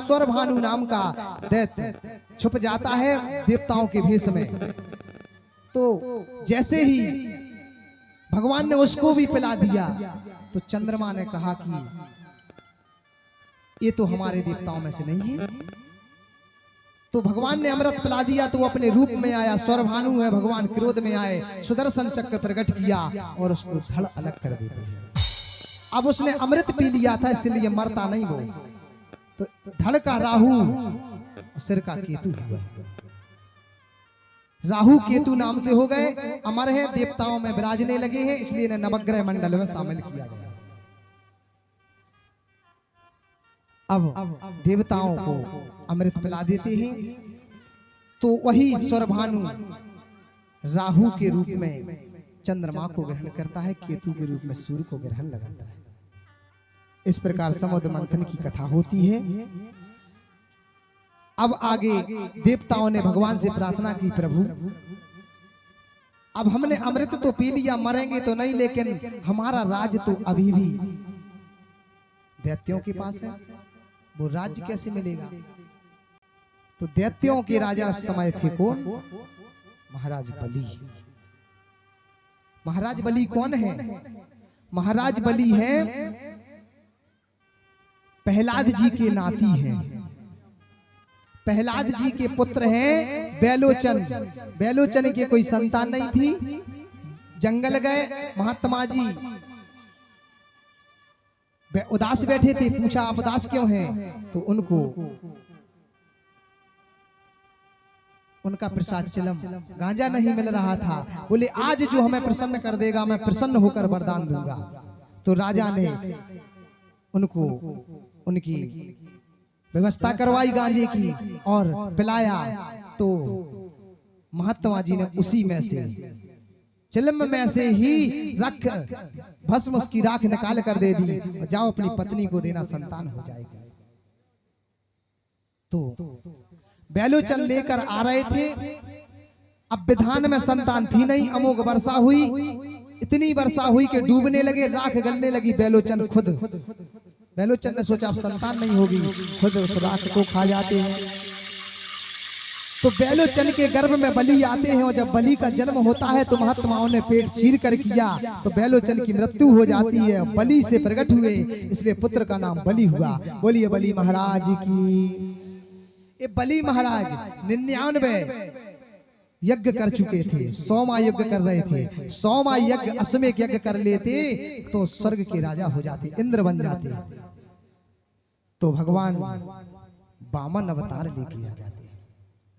स्वरभानु नाम का दैत्य छुप जाता है देवताओं के भेष में। तो जैसे ही भगवान ने उसको भी पिला दिया तो चंद्रमा ने कहा कि ये तो हमारे देवताओं में से नहीं है। तो भगवान ने अमृत पिला दिया तो वो अपने रूप में आया, स्वरभानु है भगवान, क्रोध में आए, सुदर्शन चक्र प्रकट किया और उसको धड़ अलग कर देते हैं। अब उसने अमृत पी लिया था इसलिए मरता नहीं वो, तो धड़ का राहु सिर का केतु हुआ। राहु केतु नाम से हो गए, अमर है, देवताओं में विराजने लगे हैं, इसलिए इन्हें नवग्रह मंडल में शामिल किया गया। अब देवताओं को अमृत पिला देते हैं तो वही स्वरभानु राहु के रूप में चंद्रमा को ग्रहण करता है, केतु के रूप में सूर्य को ग्रहण लगाता है। इस प्रकार समुद्र मंथन की कथा होती है। अब आगे देवताओं ने भगवान से प्रार्थना की, प्रभु अब हमने अमृत तो पी लिया, मरेंगे तो नहीं, लेकिन हमारा राज तो अभी भी दैत्यों के पास है, वो राज्य कैसे मिलेगा? तो दैत्यों के राजा उस समय थे कौन? महाराज बलि। महाराज बलि कौन है? महाराज बलि है प्रहलाद जी के नाती हैं। प्रहलाद जी के पुत्र हैं बेलोचन। बेलोचन के कोई संतान नहीं थी, जंगल गए, महात्मा जी उदास बैठे थे, पूछा आप उदास क्यों हैं? तो उनका प्रसाद चिलम गांजा नहीं मिल रहा था। बोले आज जो हमें प्रसन्न कर देगा मैं प्रसन्न होकर वरदान दूंगा। तो राजा ने उनको उनकी व्यवस्था करवाई गांजे की और पिलाया। तो महात्मा जी ने उसी में से चिलम में से ही रख भस्म उसकी राख निकाल कर दे दी, जाओ अपनी पत्नी को देना, संतान हो जाएगी। तो बेलोचन लेकर आ रहे थे। अब विधान में संतान थी नहीं, अमोघ वर्षा हुई, इतनी वर्षा हुई कि डूबने लगे, राख गलने लगी। बेलोचन ने सोचा अब संतान नहीं होगी, खुद उस राख को खा जाते हैं। तो बेलोचन के गर्भ में बलि आते हैं और जब बलि का जन्म होता है तो महात्माओं ने पेट चीर कर किया तो बेलोचन की मृत्यु हो जाती है। बलि से प्रकट हुए, इसलिए पुत्र का नाम बलि हुआ। बोलिए बलि महाराज की। ये बलि महाराज 99 यज्ञ कर चुके थे, 100वां यज्ञ कर रहे थे। 100वां यज्ञ अश्वमेध यज्ञ कर लेते तो स्वर्ग के राजा हो जाते, इंद्र बन जाते। तो भगवान वामन अवतार लेके आ जाते।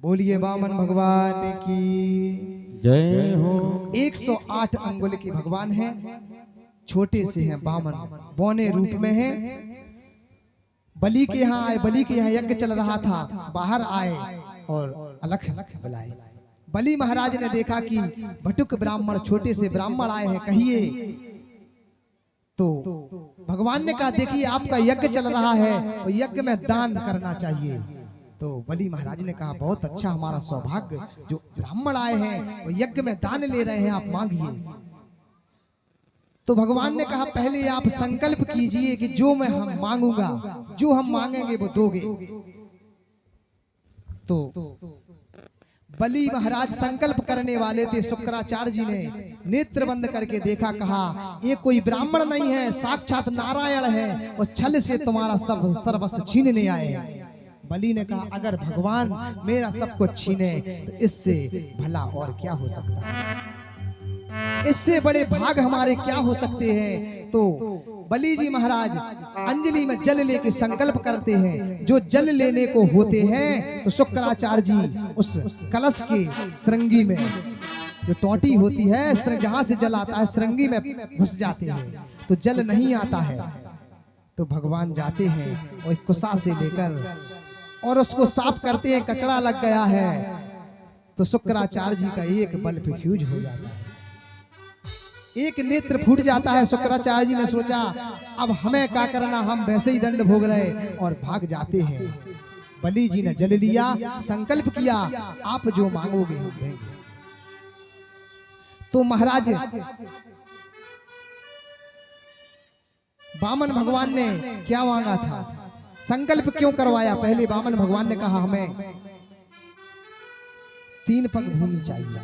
बोलिए वामन भगवान की जय हो। 108 अंगुल के भगवान हैं, छोटे से हैं वामन, बौने रूप में हैं। बलि के यहाँ आए, बलि के यहाँ यज्ञ चल रहा था, बाहर आए और अलख बुलाए। बलि महाराज ने देखा कि भटुक ब्राह्मण, छोटे से ब्राह्मण आए हैं, कहिए। तो भगवान ने कहा देखिए आपका यज्ञ चल रहा है और यज्ञ में दान करना चाहिए। तो बलि महाराज ने कहा बहुत अच्छा, हमारा सौभाग्य, जो ब्राह्मण आए हैं वो यज्ञ में दान ले रहे हैं, आप मांगिए। तो भगवान ने कहा पहले आप संकल्प कीजिए कि जो मैं हम मांगूंगा, जो हम मांगेंगे वो दोगे। तो बलि महाराज संकल्प करने वाले थे। शुक्राचार्य जी ने नेत्र बंद करके देखा, कहा ये कोई ब्राह्मण नहीं है, साक्षात नारायण है और छल से तुम्हारा सब सर्वस्व छीनने आए हैं। बलि ने कहा अगर भगवान मेरा सब कुछ छीने तो इससे भला और क्या हो सकता है, इससे बड़े भाग हमारे क्या हो सकते हैं। तो बलि जी महाराज अंजलि में जल लेके संकल्प करते हैं। जो जल लेने को होते हैं तो शुक्राचार्य जी उस कलश के श्रृंगी में, जो टोटी होती है जहां से जल आता है, श्रृंगी में घुस जाते हैं तो जल नहीं आता है। तो भगवान जाते हैं और कुसा से लेकर और उसको साफ करते हैं, कचरा लग गया है। तो शुक्राचार्य जी का एक बल पे फ्यूज हो जाता है, एक नेत्र फूट जाता है। शुक्राचार्य जी ने सोचा अब हमें क्या करना, हम वैसे ही दंड भोग रहे, और भाग जाते हैं। बलि जी ने जल लिया, संकल्प किया आप जो मांगोगे हम देंगे। तो महाराज वामन भगवान ने क्या मांगा था? संकल्प क्यों करवाया? पहले वामन भगवान ने कहा हमें 3 पग भूमि चाहिए।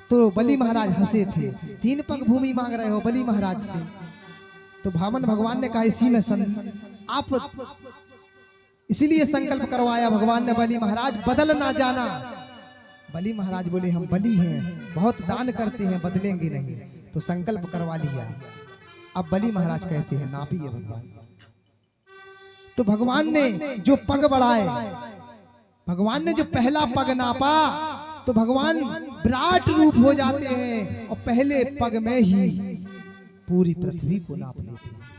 तो बलि महाराज हंसे थे, 3 पग भूमि मांग रहे हो बलि महाराज से? तो वामन भगवान ने कहा इसी में आप इसीलिए संकल्प करवाया भगवान ने बलि महाराज, बदल ना जाना। बलि महाराज बोले हम बलि हैं, बहुत दान करते हैं, बदलेंगे नहीं। तो संकल्प करवा लिया। अब बलि महाराज कहते हैं नापिए भगवान। तो भगवान ने जो पग बढ़ाए, भगवान ने जो पहला पग नापा, तो भगवान विराट रूप हो जाते हैं और पहले पग में ही पूरी पृथ्वी को नाप लेते हैं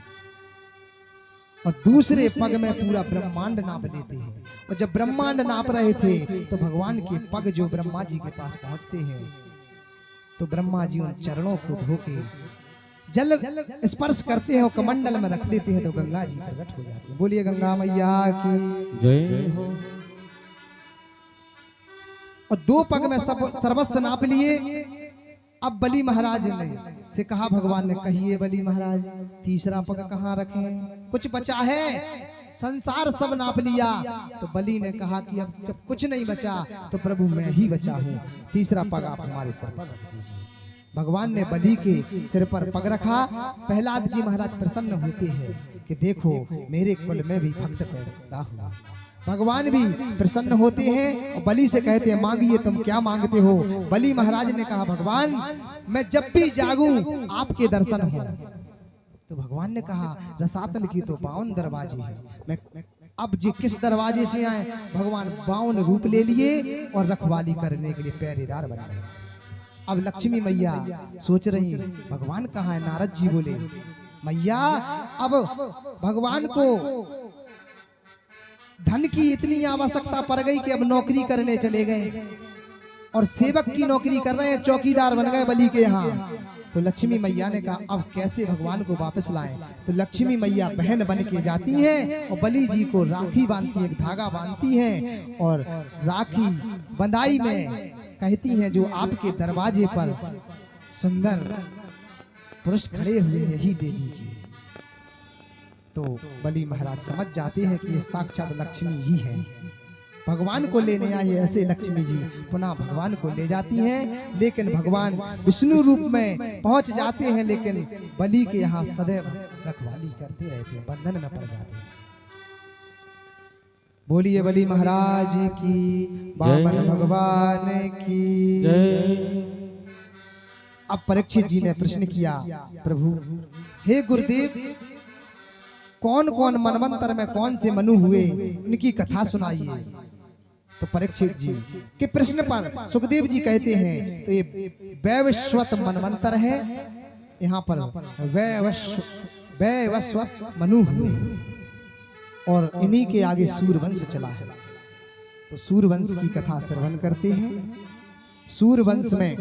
और दूसरे पग में पूरा ब्रह्मांड नाप लेते हैं। और जब ब्रह्मांड नाप रहे थे तो भगवान के पग जो ब्रह्मा जी के पास पहुंचते हैं, तो ब्रह्मा जी उन चरणों को धोके जल स्पर्श करते हैं और कमंडल में रख लेते हैं, तो गंगा जी प्रकट हो जाती है। बोलिए गंगा मैया की जय हो। और 2 पग में सब सर्वस्व नाप लिए। अब बलि महाराज ने से कहा भगवान ने, कहिए बलि महाराज तीसरा पग कहाँ रखें? कुछ बचा है? संसार सब नाप लिया। तो बलि ने कहा कि अब जब कुछ नहीं बचा तो प्रभु मैं ही बचा हूँ, तीसरा पग आप हमारे सर पर रख दीजिए। भगवान ने बलि के सिर पर पग रखा। प्रहलाद जी महाराज प्रसन्न होते हैं कि देखो मेरे कुल में भी भक्त पैदा हुआ। भगवान भी प्रसन्न होते हैं और बलि से कहते हैं मांगिए तुम क्या मांगते हो? बलि महाराज ने कहा भगवान मैं जब भी जागूं आपके दर्शन हो। तो भगवान ने कहा रसातल की तो 52 दरवाजे हैं, मैं अब जी किस दरवाजे से आए? भगवान 52 रूप ले लिए और रखवाली करने के लिए पहरेदार बन गए। अब लक्ष्मी मैया सोच रही भगवान कहाँ है? नारद जी बोले मैया अब भगवान को धन की इतनी आवश्यकता पड़ गई कि अब नौकरी करने चले गए और सेवक की नौकरी कर रहे हैं, चौकीदार बन गए बलि के यहाँ। तो लक्ष्मी मैया ने कहा अब कैसे भगवान को वापस लाएं? तो लक्ष्मी मैया बहन बन के जाती हैं और बलि जी को राखी बांधती है, एक धागा बांधती हैं और राखी बंधाई में कहती हैं जो आपके दरवाजे पर सुंदर पुरुष खड़े हुए यही दे दीजिए। तो बलि महाराज समझ जाते हैं कि ये साक्षात लक्ष्मी ही है, भगवान को लेने आई ऐसे लक्ष्मी जी पुनः भगवान को ले जाती हैं। लेकिन भगवान विष्णु रूप में पहुंच जाते हैं, लेकिन बलि के यहाँ सदैव रखवाली करते रहते हैं, बंधन में पड़ जाते हैं। बोलिए बलि महाराज की, वामन भगवान की जय। अब परीक्षित जी ने प्रश्न किया प्रभु हे गुरुदेव कौन कौन मनवंतर में कौन से मनु हुए उनकी कथा सुनाइए। तो परीक्षित जी के प्रश्न पर सुखदेव जी कहते हैं तो ये वैवस्वत मनवंतर है, यहाँ पर वैवस्वत मनु हुए और इन्हीं के आगे सूर्यवंश चला है। तो सूर्यवंश की कथा श्रवण करते हैं। सूर्यवंश में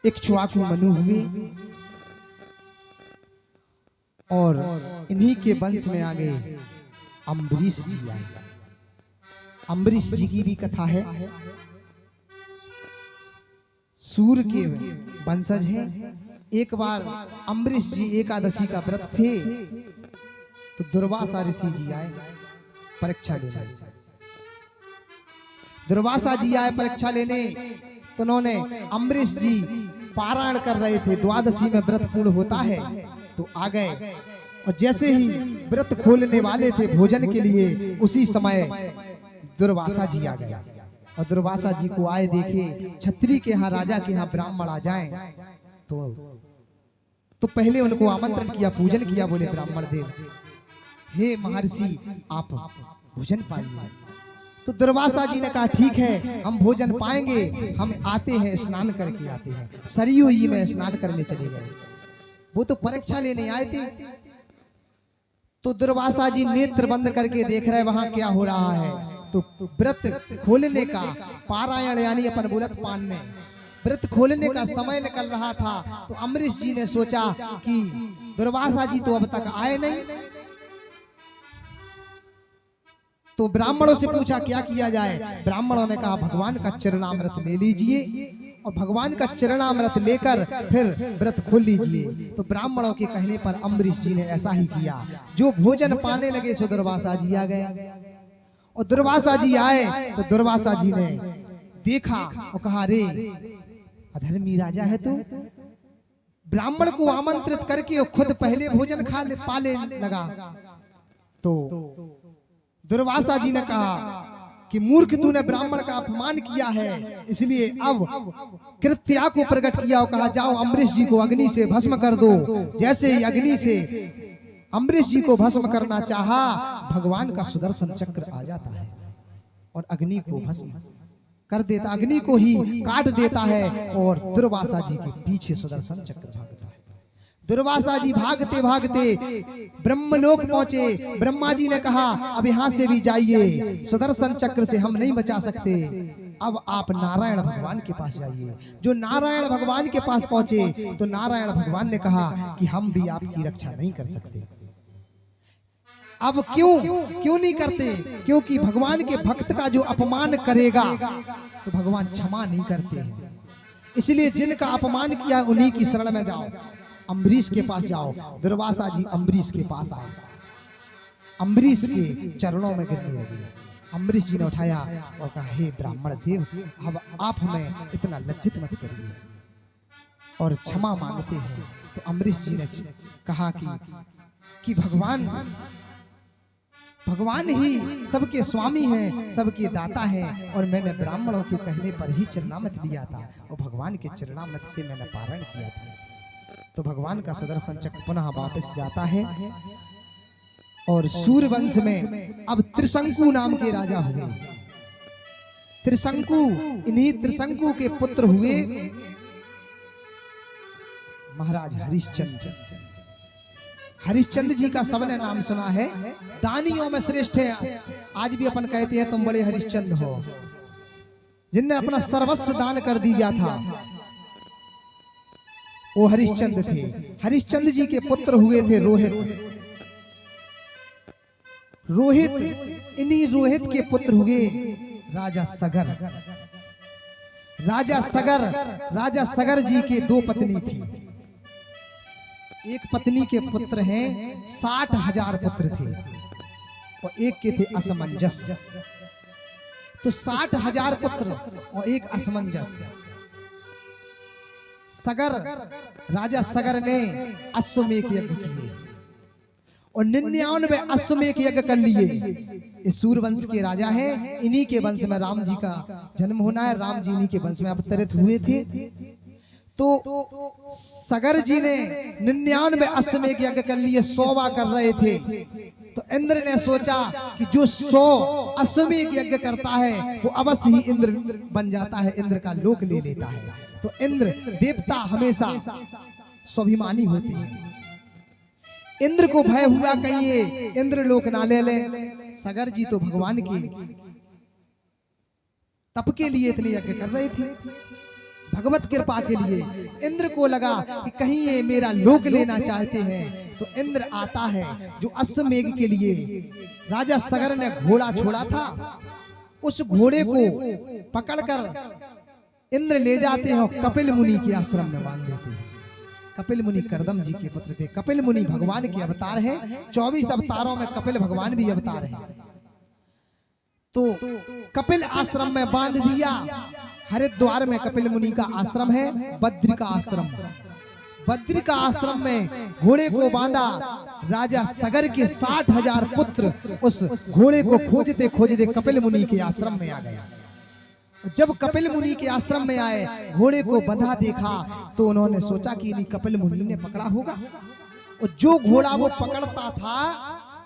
इक्ष्वाकु मनु हुए और इन्हीं के वंश में आगे अम्बरीश जी आए। अम्बरीश जी की भी कथा है। सूर्य के वंशज हैं। एक बार अम्बरीश जी एकादशी का व्रत थे तो दुर्वासा ऋषि जी आए परीक्षा लेने। दुर्वासा जी आए परीक्षा लेने तो उन्होंने अम्बरीश जी पारायण कर रहे थे, द्वादशी में व्रत पूर्ण होता है तो आ गए और जैसे ही व्रत खोलने वाले थे भोजन के लिए उसी समय दुर्वासा जी आ गया। और दुर्वासा जी को आए देखे छत्री के यहाँ राजा के यहाँ ब्राह्मण आ जाएं तो पहले उनको आमंत्रण किया, पूजन किया, बोले ब्राह्मण देव हे महर्षि आप भोजन पाइए। तो दुर्वासा जी ने कहा ठीक है हम भोजन पाएंगे, हम आते हैं स्नान करके आते हैं। सरयू ही में स्नान करने चले गए, वो तो परीक्षा लेने आए थे। तो दुर्वासा जी नेत्र बंद करके देख रहे वहां क्या हो रहा है। तो व्रत खोलने का पारायण यानी अपन बुलत पान ने व्रत खोलने का समय निकल रहा था। तो अम्बरीश जी ने सोचा कि दुर्वासा जी तो अब तक आए नहीं, तो ब्राह्मणों से पूछा क्या किया जाए। ब्राह्मणों ने कहा भगवान का चरणामृत ले लीजिए और भगवान का चरणामृत लेकर फिर व्रत खोल लीजिए। तो ब्राह्मणों के कहने पर अम्बरीश जी ने ऐसा ही किया। जो भोजन पाने लगे सो दुर्वासा जी आ गए, और दुर्वासा जी आए तो दुर्वासा जी ने देखा और कहा, रे अधर्मी राजा है तू, ब्राह्मण को आमंत्रित करके और खुद पहले भोजन पाले लगा। तो दुर्वासा जी ने कहा कि मूर्ख, तूने ब्राह्मण का अपमान किया है, इसलिए अब कृत्या को प्रकट किया और कहा, जाओ अम्बरीश जी को अग्नि से भस्म कर दो। जैसे ही अग्नि से अम्बरीश जी को भस्म करना चाहा, भगवान का सुदर्शन चक्र आ जाता है और अग्नि को भस्म कर देता, अग्नि को ही काट देता है और दुर्वासा जी के पीछे सुदर्शन चक्र भागता है। दुर्वासा जी भागते भागते ब्रह्मलोक पहुंचे। ब्रह्मा जी ने कहा, अब यहाँ से भी जाइए, सुदर्शन चक्र से हम नहीं बचा सकते, अब आप नारायण भगवान के पास जाइए। जो नारायण भगवान के पास पहुंचे तो नारायण भगवान ने कहा कि हम भी आपकी रक्षा नहीं कर सकते। अब क्यों नहीं करते? क्योंकि भगवान के भक्त का जो अपमान करेगा तो भगवान क्षमा नहीं करते हैं। इसलिए जिनका अपमान किया उन्हीं की शरण में जाओ, अम्बरीश के पास जाओ। दुर्वासा जी अम्बरीश के पास आए, अम्बरीश के चरणों में गिरने लगे। अम्बरीश जी ने उठाया और कहा, हे ब्राह्मण देव, अब आप हमें इतना लज्जित मत करिए और क्षमा मांगते हैं। तो अम्बरीश जी ने कहा कि भगवान ही सबके स्वामी हैं, सबके दाता हैं, और मैंने ब्राह्मणों के कहने पर ही चरणामृत लिया था और भगवान के चरणामृत से मैंने पारण किया था। तो भगवान का सुदर्शन चक्र पुनः वापस जाता है और सूर्यवंश में अब त्रिशंकु नाम के राजा हुए। त्रिशंकु, इन्हीं त्रिशंकु के पुत्र हुए महाराज हरिश्चंद्र। हरिश्चंद्र जी का सबने नाम सुना है, दानियों में श्रेष्ठ है। आज भी अपन कहते हैं तुम बड़े हरिश्चंद्र हो, जिनने अपना सर्वस्व दान कर दिया था, वो हरिश्चंद्र थे। हरिश्चंद्र जी के पुत्र हुए थे रोहित, इन्हीं रोहित के पुत्र हुए राजा सगर। राजा सगर जी के दो पत्नी थी। एक पत्नी के पुत्र हैं 60,000 पुत्र थे और एक के थे असमंजस। तो 60,000 पुत्र और एक असमंजस। राजा सगर ने अश्वमेध यज्ञ किए और 99 अश्वमेध यज्ञ कर लिए। ये सूर्यवंश के राजा हैं, इन्हीं के वंश में राम जी का जन्म होना है। राम जी इन्हीं के वंश में अवतरित हुए थे। तो सगर जी ने 99 अश्वमेध यज्ञ कर लिए, 100वां कर रहे थे। तो इंद्र ने सोचा कि जो 100 अश्वमेध यज्ञ करता है वो अवश्य ही इंद्र बन जाता है, इंद्र का लोक ले लेता है। तो इंद्र देवता हमेशा स्वाभिमानी होते हैं। इंद्र को भय हुआ कहीं ये इंद्र लोक ना ले ले। सगर जी तो भगवान के तप के लिए इतने यज्ञ कर रहे थे, भगवत कृपा के लिए। इंद्र को लगा कि कहीं ये मेरा लोक लेना चाहते हैं। तो इंद्र आता है, जो अश्वमेध के लिए राजा सगर ने घोड़ा छोड़ा था, उस घोड़े को पकड़कर इंद्र ले जाते हैं और कपिल मुनि के आश्रम में बांध देते हैं। कपिल मुनि करदम जी के पुत्र थे। कपिल मुनि भगवान के अवतार हैं। 24 अवतारों में कपिल भगवान भी अवतार हैं। तो कपिल आश्रम में बांध दिया। हरिद्वार में कपिल मुनि का आश्रम है, बद्री का आश्रम। बद्री का आश्रम में घोड़े को बांधा। राजा सगर के 60,000 पुत्र उस घोड़े को खोजते खोजते कपिल मुनि के आश्रम में आ गया। जब कपिल मुनि के आश्रम में आए, घोड़े को बंधा देखा तो उन्होंने सोचा कि इन्हीं कपिल मुनि ने पकड़ा होगा। और जो घोड़ा वो पकड़ता था,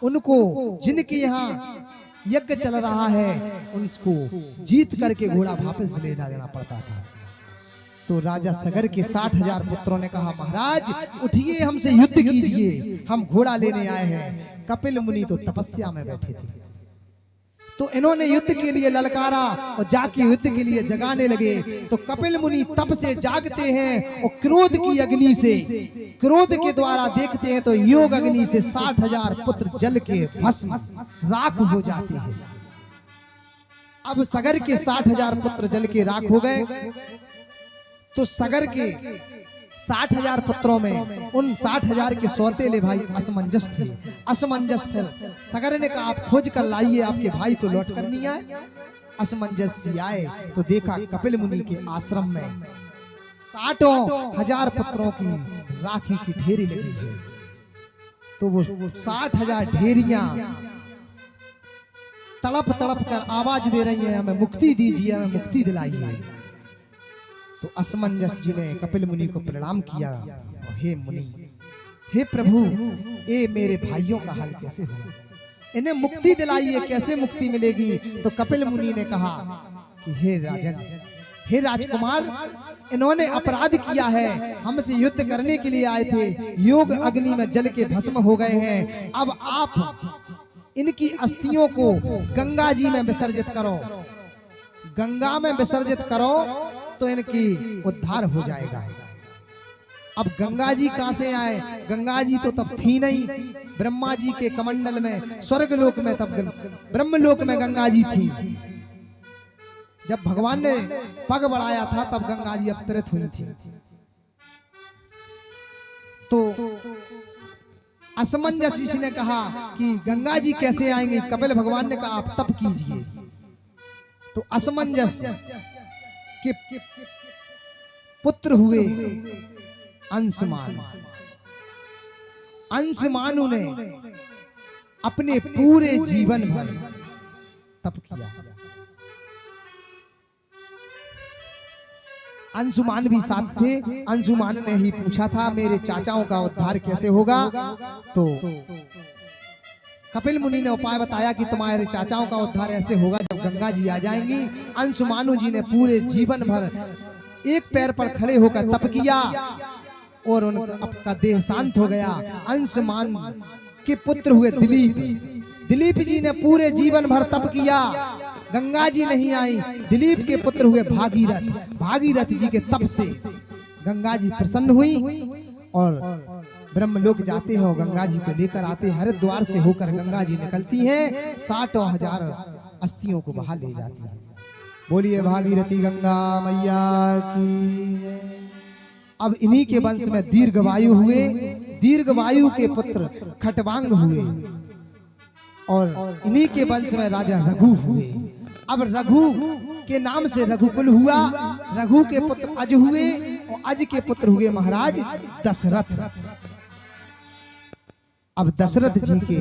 उनको जिनके यहाँ यज्ञ चल रहा है उनको जीत करके घोड़ा वापस ले जाना पड़ता था। तो राजा सगर के 60,000 पुत्रों ने कहा, महाराज उठिए, हमसे युद्ध कीजिए, हम घोड़ा लेने आए हैं। कपिल मुनि तो तपस्या में बैठे थे। तो इन्होंने युद्ध के लिए ललकारा और जाके युद्ध के लिए जगाने लगे। तो कपिल मुनि तप से जागते हैं और क्रोध की अग्नि से, क्रोध के द्वारा देखते हैं तो योग अग्नि से 60,000 पुत्र जल के भस्म राख हो जाते हैं। अब सगर के 60,000 पुत्र जल के राख हो गए। तो सगर के 60,000 पुत्रों में उन 60,000 के सौतेले भाई असमंजस थे। असमंजस फिर सगर ने कहा आप खोज कर लाइए, आपके भाई तो लौट कर नहीं आए। असमंजस आए तो देखा कपिल मुनि के आश्रम में 60,000 पुत्रों की राखी की ढेरी लगी है। तो वो 60,000 ढेरियां तड़प तड़प कर आवाज दे रही है, हमें मुक्ति दीजिए, हमें मुक्ति दिलाइए। तो असमंजस जी ने कपिल मुनि को प्रणाम किया, हे मुनि, हे प्रभु, ये मेरे भाइयों का हाल कैसे हुआ, इन्हें मुक्ति दिलाइए, कैसे मुक्ति मिलेगी। तो कपिल मुनि ने कहा कि हे राजन, हे राजकुमार, इन्होंने अपराध किया है, हमसे युद्ध करने के लिए आए थे, योग अग्नि में जल के भस्म हो गए हैं। अब आप इनकी अस्थियों को गंगा जी में विसर्जित करो, गंगा में विसर्जित करो तो इनकी उद्धार हो जाएगा। अब गंगा जी कहां से आए? गंगा जी तो तब थी नहीं, ब्रह्मा जी के कमंडल में, स्वर्ग लोक में, तब ब्रह्मलोक में गंगा जी थी। जब भगवान ने पग बढ़ाया था तब गंगा जी अवतरित हुई थी। तो असमंजस ऋषि ने कहा कि गंगा जी कैसे आएंगे? कपिल भगवान ने कहा आप तप कीजिए। तो असमंजस के पुत्र हुए अंशमान। अंशमानु ने अपने पूरे जीवन भर तप किया। अंशुमान भी साथ थे। अंशुमान ने ही पूछा था मेरे चाचाओं का उद्धार कैसे होगा। तो कपिल मुनि ने उपाय बताया कि तुम्हारे चाचाओं का उद्धार ऐसे होगा जब गंगा जी आ जाएंगी। अंशुमानु जी ने पूरे जीवन भर एक पैर पर खड़े होकर तप किया और उनका देह शांत हो गया। अंशुमान के पुत्र हुए दिलीप। दिलीप जी ने पूरे जीवन भर तप किया, गंगा जी नहीं आई। दिलीप के पुत्र हुए भागीरथ। भागीरथ जी के तप से गंगा जी प्रसन्न हुई और ब्रह्मलोक जाते हैं, गंगा जी को लेकर आते। हरिद्वार से होकर गंगा जी निकलती हैं, 60,000 अस्थियों को बाहर ले जाती है। बोलिए भागीरथी गंगा मैया की। अब इन्हीं के वंश में दीर्घवायु हुए। दीर्घवायु के पुत्र खटवांग हुए और इन्हीं के वंश में राजा रघु हुए। अब रघु के नाम से रघुकुल हुआ। रघु के पुत्र अज हुए और अज के पुत्र हुए महाराज दशरथ। अब दशरथ जी के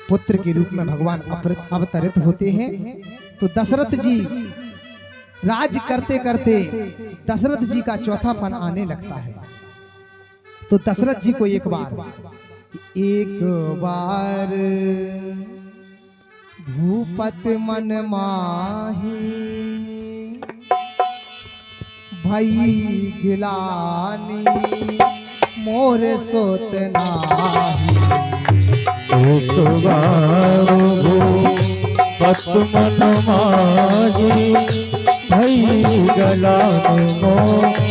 पुत्र के रूप में भगवान अवतरित होते हैं। तो दशरथ जी राज करते करते दशरथ जी का चौथापन आने लगता है। तो दशरथ जी को एक बार भूपत मन माही भई गिलानी मोर सोत नाही। भूपत मन माही भई गिलानी मोर